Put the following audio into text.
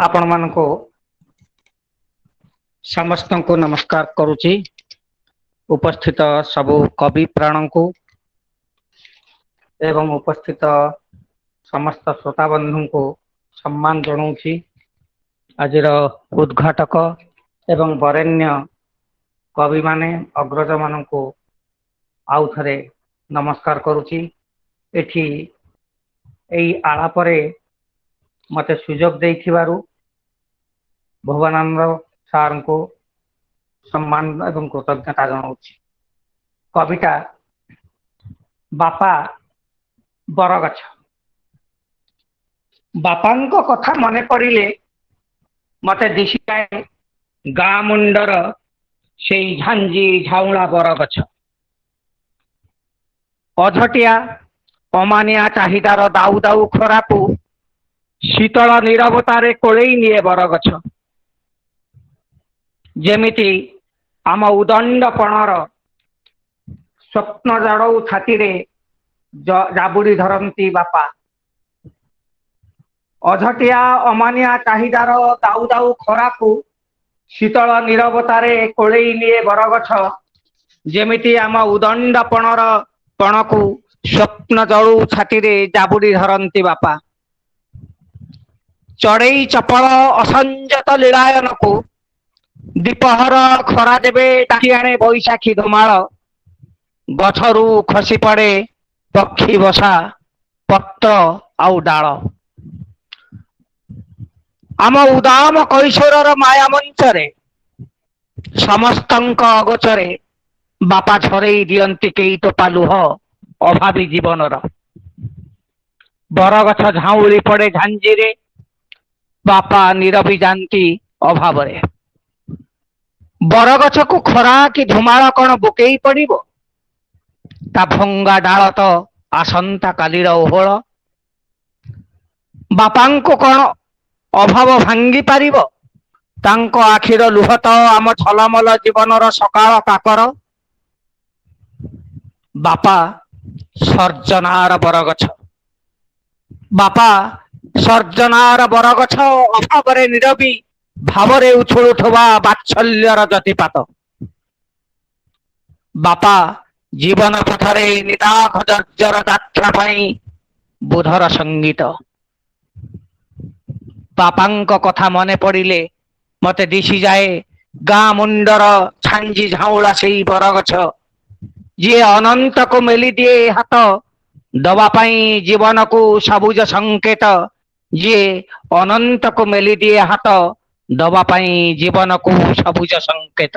आपण मानको समस्त को नमस्कार करुच्ची। उपस्थित सबु कवि प्राण को एवं उपस्थित समस्त श्रोता बंधु को सम्मान जनाऊँची। आजिर उद्घाटक एवं वरेण्य कवि माने अग्रज मान को आउ थरे नमस्कार करुच्ची। एठी एई आलापरे मते सुजोग देइथिबारु भुवनानंद सार को सम्मान एवं कृतज्ञता जनाऊँची। कविता बापा बरगछ। बापांको कथा मने पड़िले मते दिशि जाए गाँ मुंडर से झांजी झाउला बरगछ। अझटिया अमानिया चाहिदार दाउ दाउ खरापु शीतल नीरवतारे कोलेई निये बरगछ। जेमिति आम उदंडपणर स्वप्न जड़ऊ छाती रे जाबुड़ी धरती बापा। अझटिया अमानिया चाहिदार दाउ दाउ खरापु शीतल नीरवतारे कोलेई निये बरगछ। जेमिति आम उदंडपणर पणकु स्वप्न जड़ू छाती रे जाबुड़ी धरती बापा। चढ़ई चपल असंजत लीलायन को दीपहर खरा देवे डाकी आने बैशाखी धुमाल। गछरू खसी पड़े पक्षी बसा पत्र आउ डाल। आम उदाम कैशोरर माया मंचरे समस्तंक अगोचरे बापा झरई दियंती केई टोपा लुह अभावी जीवनर। बरगछ झाउली पड़े झांझीरे बापा नीरवी जानती अभाव रे। बरगछ को खरा कि धुमाल कौन बुकेई पड़िबो ता भंगा डाल तो आसंता कालीर ओहळ। बापांको कौन अभाव भांगी पारिबो तांको आखिर लुह तो आम छलमल जीवनर सकाळ काकर। बापा सर्जनार बरगछ। बापा सर्जनार बरगछ अभाव नीरवी भावरे उछुलुथवा बात्सल्यर जतिपात। बापा जीवन पथरे निदाघ जर्जर यात्रा पाई बुधर संगीत। बापांक कथा मने पड़िले मते दिशि जाए गाँ मुंडर छांजी झाउला सेई बरगछ। जी अनंत को मेली दिए हाथ दवा पाई जीवन को सबुज संकेत। जी अनंत को मेली दिए हाथ दवा पाई जीवन को सबुज संकेत।